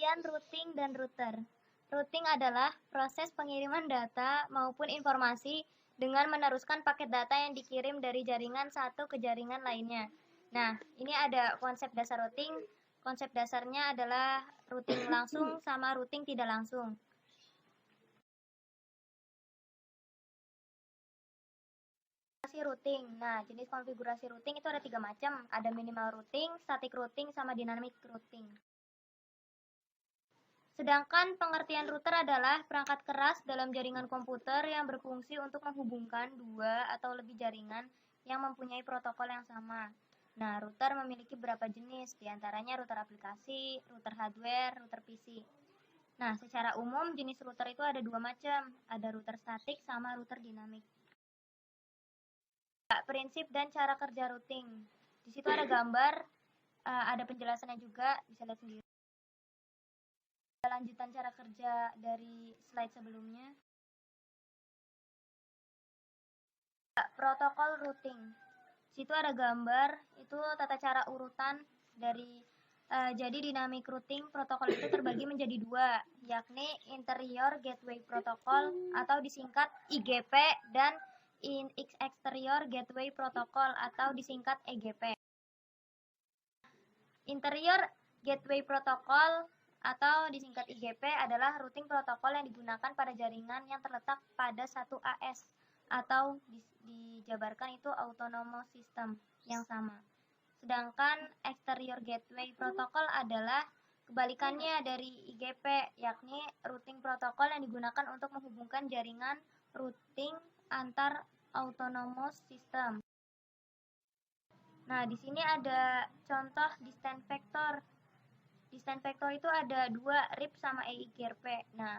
Pengertian routing dan router. Routing adalah proses pengiriman data maupun informasi dengan meneruskan paket data yang dikirim dari jaringan satu ke jaringan lainnya. Nah, ini ada konsep dasar routing. Konsep dasarnya adalah routing langsung sama routing tidak langsung. Routing. Nah, jenis konfigurasi routing itu ada 3 macam. Ada minimal routing, static routing, sama dynamic routing. Sedangkan pengertian router adalah perangkat keras dalam jaringan komputer yang berfungsi untuk menghubungkan dua atau lebih jaringan yang mempunyai protokol yang sama. Nah, router memiliki beberapa jenis, diantaranya router aplikasi, router hardware, router PC. Nah, secara umum jenis router itu ada 2 macam, ada router statik sama router dinamik. Prinsip dan cara kerja routing. Di situ ada gambar, ada penjelasannya juga, bisa lihat sendiri. Lanjutan cara kerja dari slide sebelumnya. Protokol routing. Di situ ada gambar, itu tata cara urutan dari jadi dynamic routing protokol itu terbagi menjadi 2, yakni interior gateway protocol atau disingkat IGP dan exterior gateway protocol atau disingkat EGP. Interior gateway protocol atau disingkat IGP adalah routing protokol yang digunakan pada jaringan yang terletak pada satu AS atau dijabarkan itu autonomous system yang sama. Sedangkan exterior gateway protocol adalah kebalikannya dari IGP, yakni routing protokol yang digunakan untuk menghubungkan jaringan routing antar autonomous system. Nah, di sini ada contoh distance vector. Distance vector itu ada 2, RIP sama EIGRP. Nah,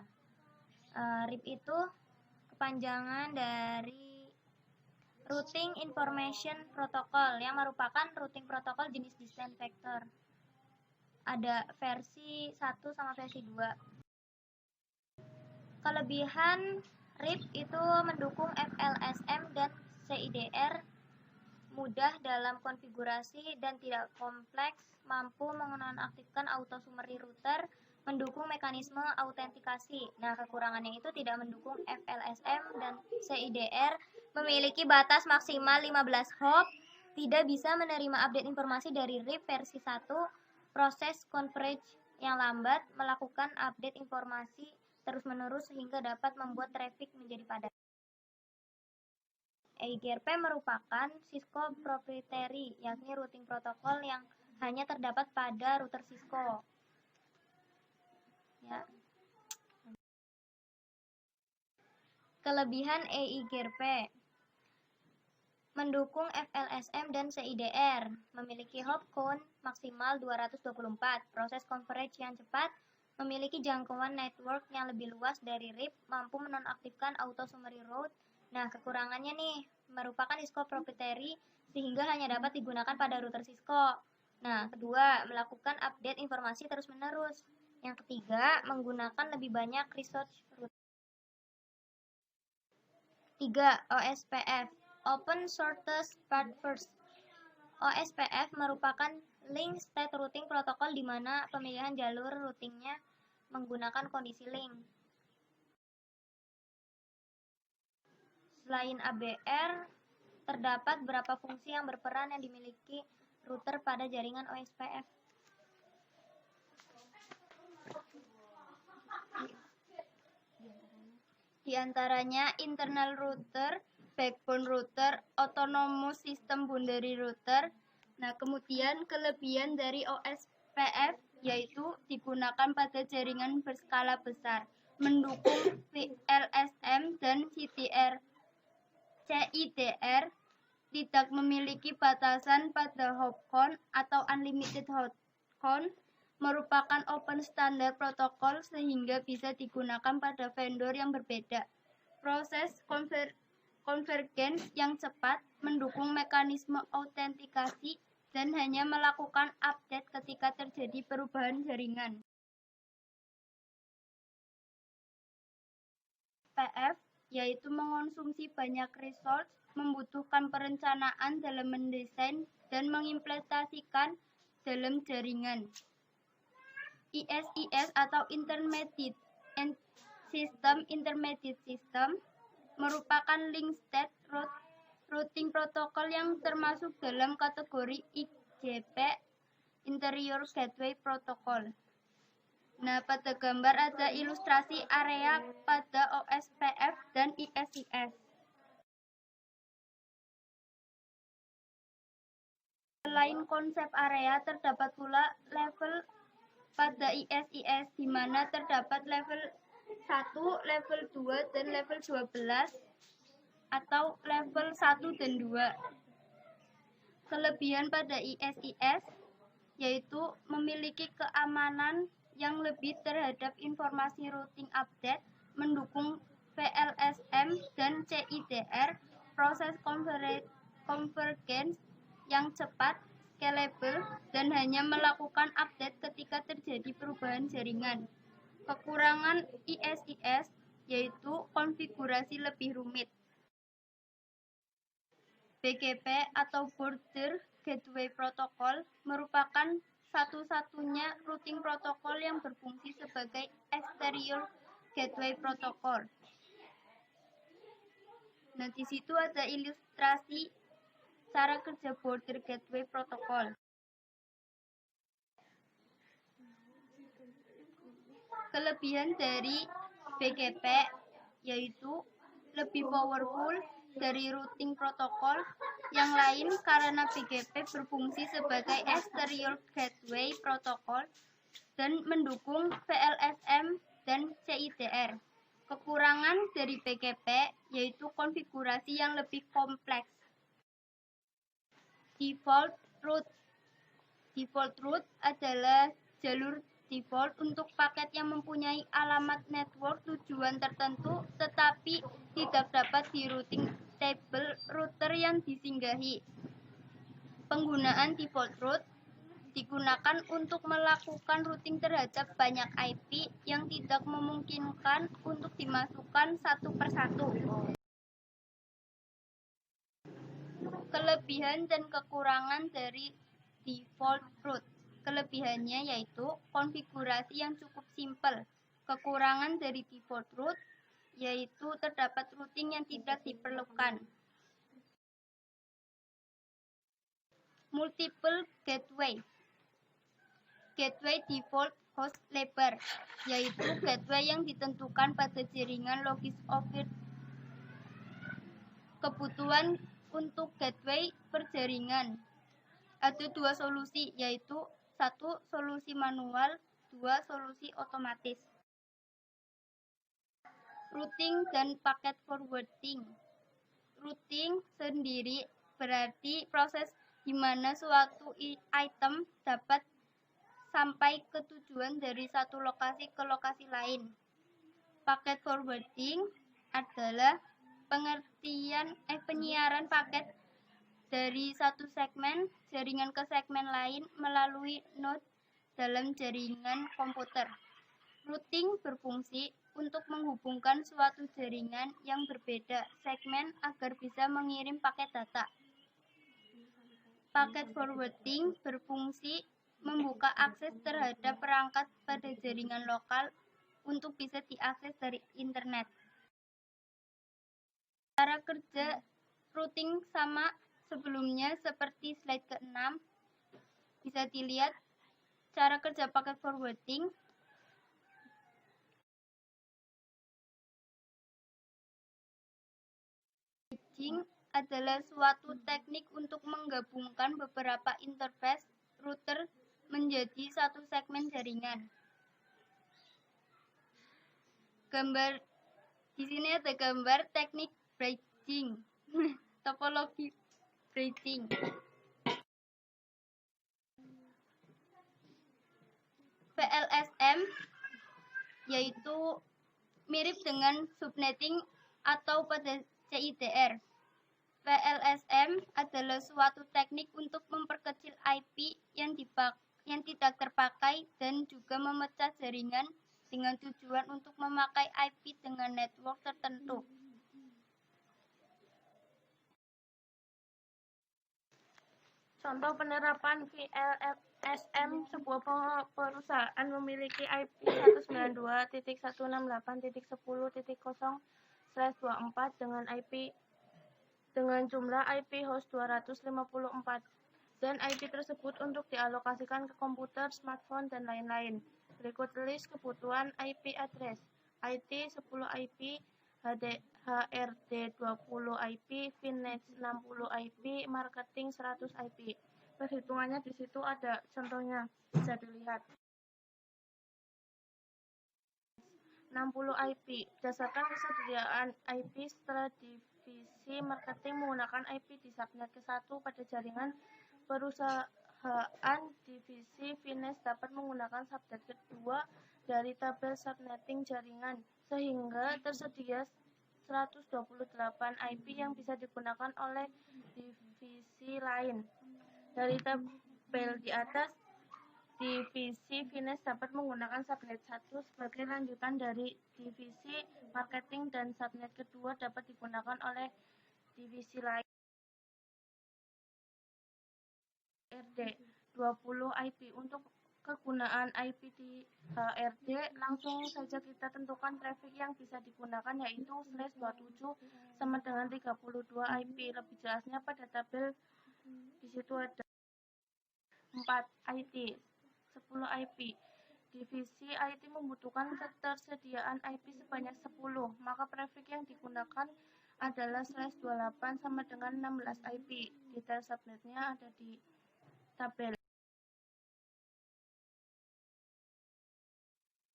RIP itu kepanjangan dari Routing Information Protocol yang merupakan routing protokol jenis distance vector. Ada versi 1 sama versi 2. Kelebihan RIP itu mendukung FLSM dan CIDR, mudah dalam konfigurasi dan tidak kompleks, mampu menonaktifkan auto summary router, mendukung mekanisme autentikasi. Nah, kekurangannya itu tidak mendukung FLSM dan CIDR, memiliki batas maksimal 15 hop, tidak bisa menerima update informasi dari RIP versi 1, proses converge yang lambat, melakukan update informasi terus-menerus sehingga dapat membuat traffic menjadi padat. EIGRP merupakan Cisco proprietary, yakni routing protokol yang hanya terdapat pada router Cisco. Ya. Kelebihan EIGRP: mendukung FLSM dan CIDR, memiliki hop count maksimal 224, proses coverage yang cepat, memiliki jangkauan network yang lebih luas dari RIP, mampu menonaktifkan auto summary route. Nah, kekurangannya nih, merupakan Cisco proprietary sehingga hanya dapat digunakan pada router Cisco. Nah, kedua, melakukan update informasi terus-menerus. Yang ketiga, menggunakan lebih banyak resource route. 3. OSPF, Open Shortest Path First. OSPF merupakan link state routing protokol di mana pemilihan jalur routingnya menggunakan kondisi link. Selain ABR, terdapat beberapa fungsi yang berperan yang dimiliki router pada jaringan OSPF. Di antaranya internal router, backbone router, autonomous system boundary router. Nah, kemudian kelebihan dari OSPF yaitu digunakan pada jaringan berskala besar, mendukung VLSM dan CIDR, tidak memiliki batasan pada hop count atau unlimited hop count, merupakan open standard protokol sehingga bisa digunakan pada vendor yang berbeda. Proses convergence yang cepat, mendukung mekanisme autentikasi dan hanya melakukan update ketika terjadi perubahan jaringan. PF yaitu mengonsumsi banyak resource, membutuhkan perencanaan dalam mendesain dan mengimplementasikan dalam jaringan. ISIS atau Intermediate System merupakan Link State Routing Protocol yang termasuk dalam kategori IGP, Interior Gateway Protocol. Nah, pada gambar ada ilustrasi area pada OSPF dan ISIS. Selain konsep area, terdapat pula level pada ISIS, di mana terdapat level 1, level 2, dan level 12, atau level 1 dan 2. Kelebihan pada ISIS yaitu memiliki keamanan yang lebih terhadap informasi routing update, mendukung VLSM dan CIDR, proses convergence yang cepat, scalable, dan hanya melakukan update ketika terjadi perubahan jaringan. Kekurangan ISIS yaitu konfigurasi lebih rumit. BGP atau Border Gateway Protocol merupakan satu-satunya routing protokol yang berfungsi sebagai Exterior Gateway Protocol. Nah, di situ ada ilustrasi cara kerja Border Gateway Protocol. Kelebihan dari BGP yaitu lebih powerful dari routing protokol yang lain karena BGP berfungsi sebagai Exterior Gateway Protocol dan mendukung VLSM dan CIDR. Kekurangan dari BGP yaitu konfigurasi yang lebih kompleks. Default route adalah jalur default untuk paket yang mempunyai alamat network tujuan tertentu tetapi tidak dapat di routing table router yang disinggahi. Penggunaan default route digunakan untuk melakukan routing terhadap banyak IP yang tidak memungkinkan untuk dimasukkan satu persatu. Kelebihan dan kekurangan dari default route. Kelebihannya yaitu konfigurasi yang cukup simpel. Kekurangan dari default route yaitu terdapat routing yang tidak diperlukan. Multiple gateway. Gateway default host labor, yaitu gateway yang ditentukan pada jaringan logis over. Kebutuhan untuk gateway perjaringan. Ada dua solusi, yaitu satu solusi manual, dua solusi otomatis. Routing dan packet forwarding. Routing sendiri berarti proses di mana suatu item dapat sampai ke tujuan dari satu lokasi ke lokasi lain. Packet forwarding adalah penyiaran paket dari satu segmen jaringan ke segmen lain melalui node dalam jaringan komputer. Routing berfungsi untuk menghubungkan suatu jaringan yang berbeda segmen agar bisa mengirim paket data. Packet forwarding berfungsi membuka akses terhadap perangkat pada jaringan lokal untuk bisa diakses dari internet. Cara kerja routing sama sebelumnya seperti slide ke-6. Bisa dilihat cara kerja packet forwarding. Bridging adalah suatu teknik untuk menggabungkan beberapa interface router menjadi satu segmen jaringan. Di sini ada gambar teknik bridging, topologi bridging. VLSM yaitu mirip dengan subnetting atau pada CIDR. VLSM adalah suatu teknik untuk memperkecil IP yang tidak terpakai dan juga memecah jaringan dengan tujuan untuk memakai IP dengan network tertentu. Contoh penerapan VLSM, sebuah perusahaan memiliki IP 192.168.10.0/24 dengan jumlah IP host 254, dan IP tersebut untuk dialokasikan ke komputer, smartphone, dan lain-lain. Berikut list kebutuhan IP address: IT 10 IP, HRD 20 IP, VNet 60 IP, marketing 100 IP. Perhitungannya di situ ada contohnya, bisa dilihat. 60 IP. Berdasarkan kesediaan IP setelah divisi marketing menggunakan IP di subnet ke-1 pada jaringan perusahaan, divisi VNet dapat menggunakan subnet kedua dari tabel subnetting jaringan, sehingga tersedia 128 IP yang bisa digunakan oleh divisi lain. Dari tabel di atas, divisi VNet dapat menggunakan subnet 1 sebagai lanjutan dari divisi marketing, dan subnet kedua dapat digunakan oleh divisi lain. HRD 20 IP. Untuk kegunaan IP di HRD, langsung saja kita tentukan traffic yang bisa digunakan, yaitu /27 sama dengan 32 IP. Lebih jelasnya pada tabel di situ ada 4 IT, 10 IP. Divisi IT membutuhkan ketersediaan IP sebanyak 10, maka traffic yang digunakan adalah /28 sama dengan 16 IP. Detail subnetnya ada di tabel.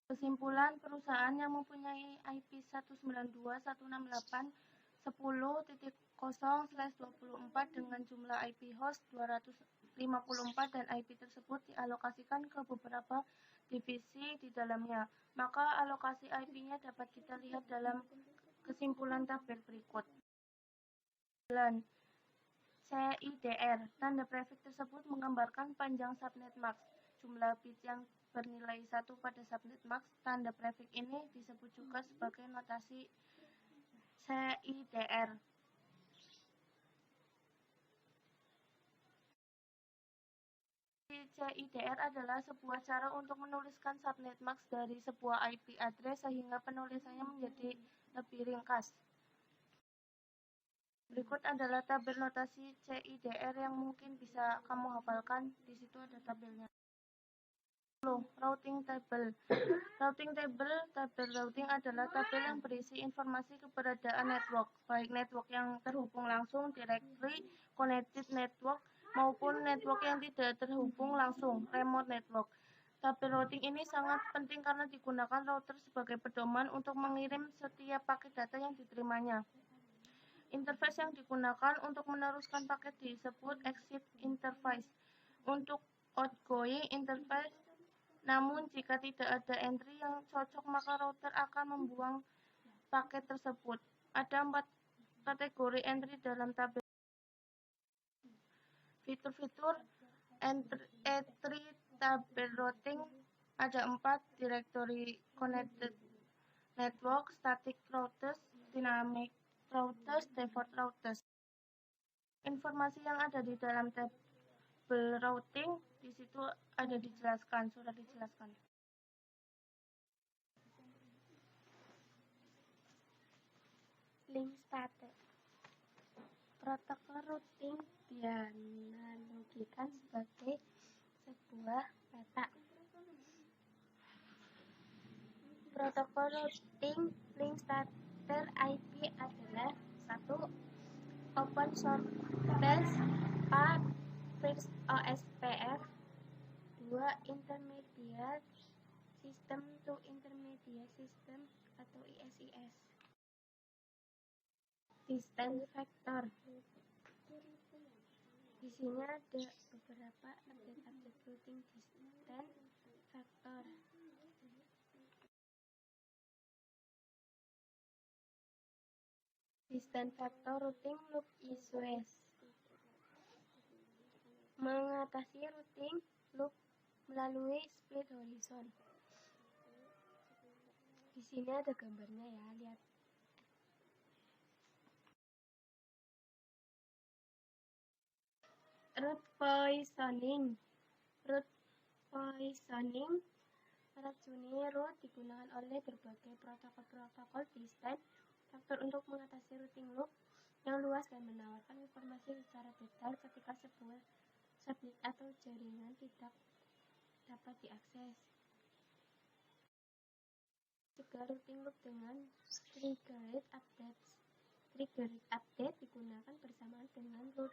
Kesimpulan, perusahaan yang mempunyai IP 192.168.10.0/24 dengan jumlah IP host 254 dan IP tersebut dialokasikan ke beberapa divisi di dalamnya, maka alokasi IP-nya dapat kita lihat dalam kesimpulan tabel berikut. CIDR. Tanda prefix tersebut menggambarkan panjang subnet max. Jumlah bit yang bernilai 1 pada subnet max. Tanda prefix ini disebut juga sebagai notasi CIDR. CIDR adalah sebuah cara untuk menuliskan subnet max dari sebuah IP address sehingga penulisannya menjadi lebih ringkas. Berikut adalah tabel notasi CIDR yang mungkin bisa kamu hafalkan. Di situ ada tabelnya. Routing table. Routing table, tabel routing adalah tabel yang berisi informasi keberadaan network, baik network yang terhubung langsung, directly connected network, maupun network yang tidak terhubung langsung, remote network. Tabel routing ini sangat penting karena digunakan router sebagai pedoman untuk mengirim setiap paket data yang diterimanya. Interface yang digunakan untuk meneruskan paket disebut exit interface. Untuk outgoing interface, namun jika tidak ada entry yang cocok, maka router akan membuang paket tersebut. Ada 4 kategori entry dalam tabel. Fitur-fitur entry tabel routing ada 4: directory connected network, static routers, dynamic routers, default routers. Informasi yang ada di dalam tabel routing di situ ada dijelaskan, sudah dijelaskan. Link status. Protokol routing dianalogikan sebagai sebuah peta. Protokol routing link starter IP adalah 1. Open source path first OSPF, 2. Intermediate system to intermediate system atau ISIS. Distance factor. Di sini ada beberapa update routing distance factor. Distance factor routing loop issues. Mengatasi routing loop melalui split horizon. Di sini ada gambarnya ya, lihat. Root poisoning. Root poisoning meracuni root digunakan oleh berbagai protokol desain faktor untuk mengatasi routing loop yang luas dan menawarkan informasi secara detail ketika sebuah subnet atau jaringan tidak dapat diakses. Juga routing loop dengan triggered updates. Triggered update digunakan bersamaan dengan root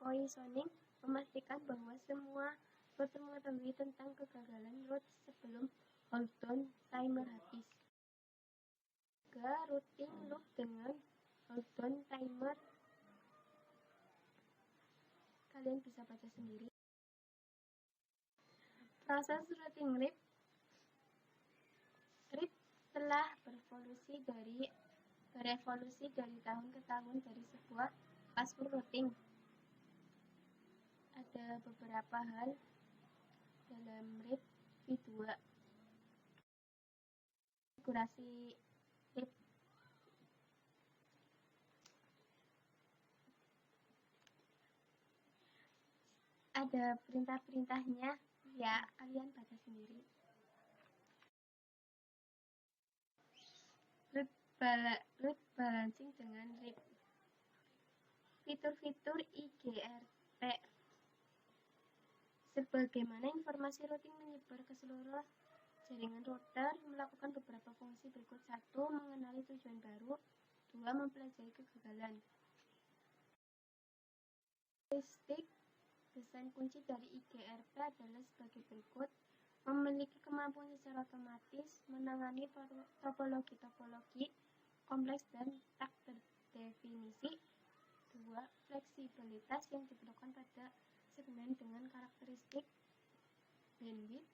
poisoning, memastikan bahwa semua router mengetahui tentang kegagalan root sebelum hold-down timer habis. Juga routing loop dengan hold-down timer, kalian bisa baca sendiri. Proses routing RIP telah berevolusi dari tahun ke tahun dari sebuah password routing. Ada beberapa hal dalam RIP v2. Konfigurasi RIP. Ada perintah-perintahnya, ya kalian baca sendiri. Root balancing dengan RIP. Fitur-fitur IGRP. Sebagaimana informasi routing menyebar ke seluruh jaringan router, melakukan beberapa fungsi berikut. 1. Mengenali tujuan baru. 2. Mempelajari kegagalan. Karakteristik desain kunci dari IGRP adalah sebagai berikut. Memiliki kemampuan secara otomatis menangani topologi kompleks dan tak terdefinisi. 2. Fleksibilitas yang diperlukan pada segmen dengan karakteristik bandwidth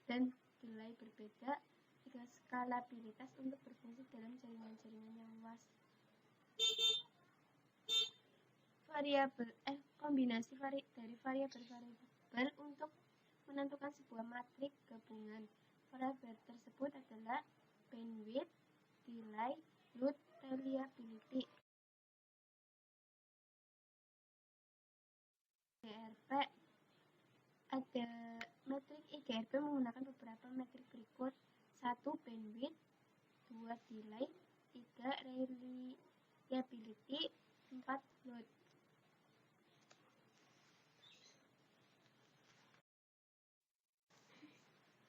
dan delay berbeda. 3. Skalabilitas untuk berfungsi dalam jaringan-jaringan yang luas. Kombinasi dari variabel untuk menentukan sebuah matrik gabungan. Variabel tersebut adalah bandwidth, delay, load, reliability. IGRP. Ada metrik IGRP menggunakan beberapa metrik berikut. 1. Bandwidth. 2. Delay. 3. Reliability. 4. Load.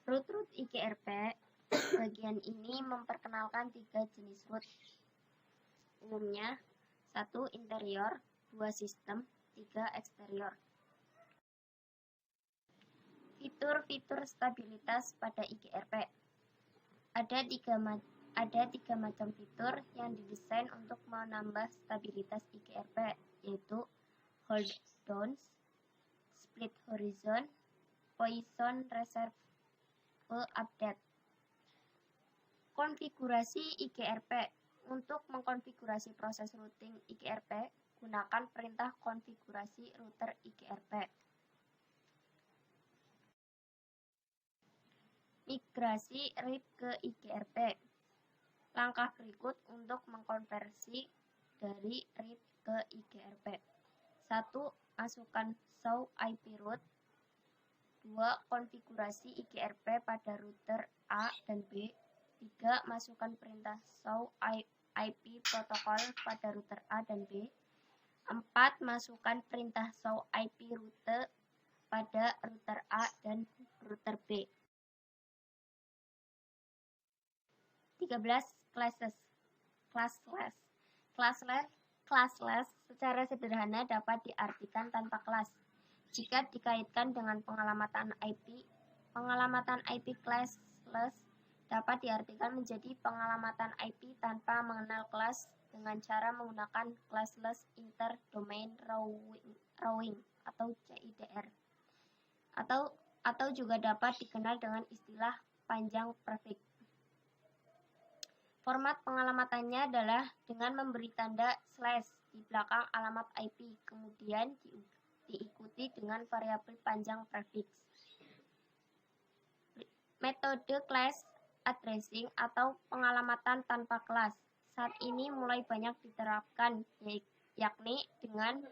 Root IGRP. Bagian ini memperkenalkan 3 jenis root. Umumnya 1. Interior, 2. Sistem, 3. Eksterior. Fitur-fitur stabilitas pada IGRP. Ada tiga macam fitur yang didesain untuk menambah stabilitas IGRP, yaitu hold downs, split horizon, poison reserve update. Konfigurasi IGRP. Untuk mengkonfigurasi proses routing IGRP, gunakan perintah konfigurasi router IGRP. Migrasi RIP ke IGRP. Langkah berikut untuk mengkonversi dari RIP ke IGRP. 1. Masukkan show IP root. 2. Konfigurasi IGRP pada router A dan B. 3. Masukkan perintah show IP protokol pada router A dan B. 4. Masukkan perintah show IP route pada router A dan router B. 13. Classless secara sederhana dapat diartikan tanpa kelas. Jika dikaitkan dengan pengalamatan IP classless dapat diartikan menjadi pengalamatan IP tanpa mengenal kelas dengan cara menggunakan classless inter-domain routing atau CIDR. Atau juga dapat dikenal dengan istilah panjang prefix. Format pengalamatannya adalah dengan memberi tanda slash di belakang alamat IP, kemudian diikuti dengan variabel panjang prefix. Metode class addressing atau pengalamatan tanpa kelas saat ini mulai banyak diterapkan, yakni dengan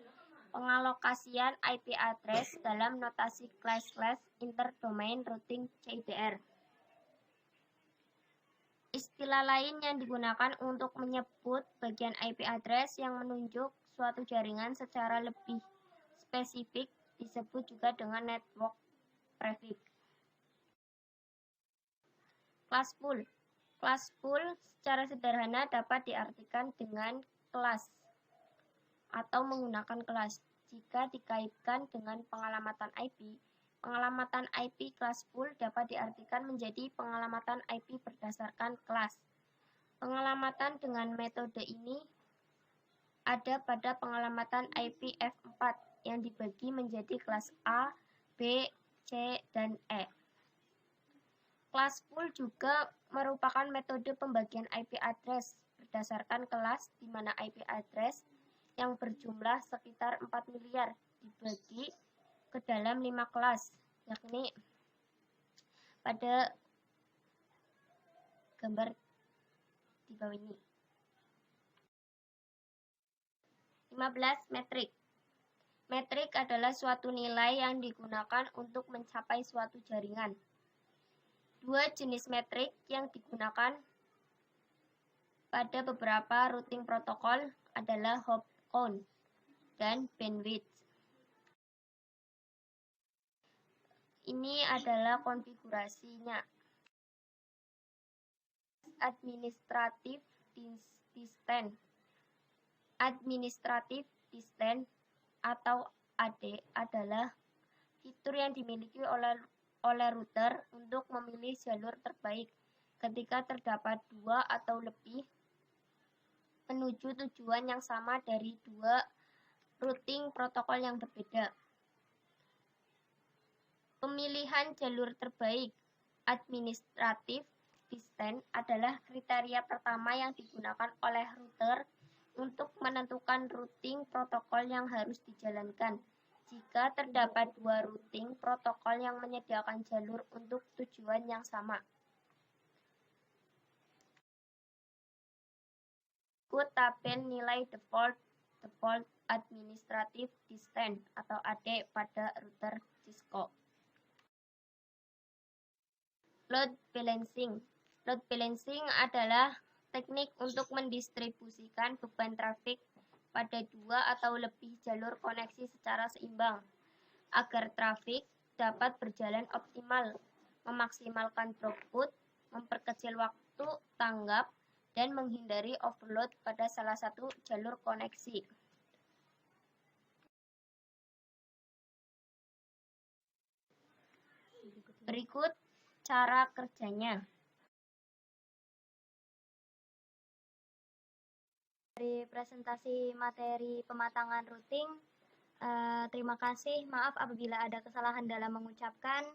pengalokasian IP address dalam notasi classless interdomain routing CIDR. Istilah lain yang digunakan untuk menyebut bagian IP address yang menunjuk suatu jaringan secara lebih spesifik disebut juga dengan network prefix. Class pool. Class pool secara sederhana dapat diartikan dengan kelas atau menggunakan kelas. Jika dikaitkan dengan pengalamatan IP, pengalamatan IP class pool dapat diartikan menjadi pengalamatan IP berdasarkan kelas. Pengalamatan dengan metode ini ada pada pengalamatan IP F4 yang dibagi menjadi kelas A, B, C, dan E. Class pool juga merupakan metode pembagian IP address berdasarkan kelas di mana IP address yang berjumlah sekitar 4 miliar dibagi ke dalam 5 kelas, yakni pada gambar di bawah ini. 15. Metrik. Metrik adalah suatu nilai yang digunakan untuk mencapai suatu jaringan. Dua jenis metrik yang digunakan pada beberapa routing protokol adalah hop count dan bandwidth. Ini adalah konfigurasinya. Administrative distance. Administrative distance atau AD adalah fitur yang dimiliki oleh router untuk memilih jalur terbaik ketika terdapat dua atau lebih menuju tujuan yang sama dari dua routing protokol yang berbeda. Pemilihan jalur terbaik administrative distance adalah kriteria pertama yang digunakan oleh router untuk menentukan routing protokol yang harus dijalankan. Jika terdapat dua routing protokol yang menyediakan jalur untuk tujuan yang sama. Berikut tabel nilai default administrative distance atau AD pada router Cisco. Load balancing. Load balancing adalah teknik untuk mendistribusikan beban trafik pada dua atau lebih jalur koneksi secara seimbang, agar trafik dapat berjalan optimal, memaksimalkan throughput, memperkecil waktu tanggap, dan menghindari overload pada salah satu jalur koneksi. Berikut cara kerjanya. Dari presentasi materi pematangan routing, terima kasih. Maaf apabila ada kesalahan dalam mengucapkan.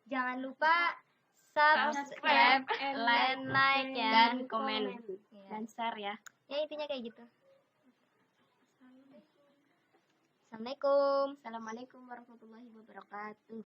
Jangan lupa subscribe, like, dan komen, dan share ya. Ya intinya kayak gitu. Assalamualaikum warahmatullahi wabarakatuh.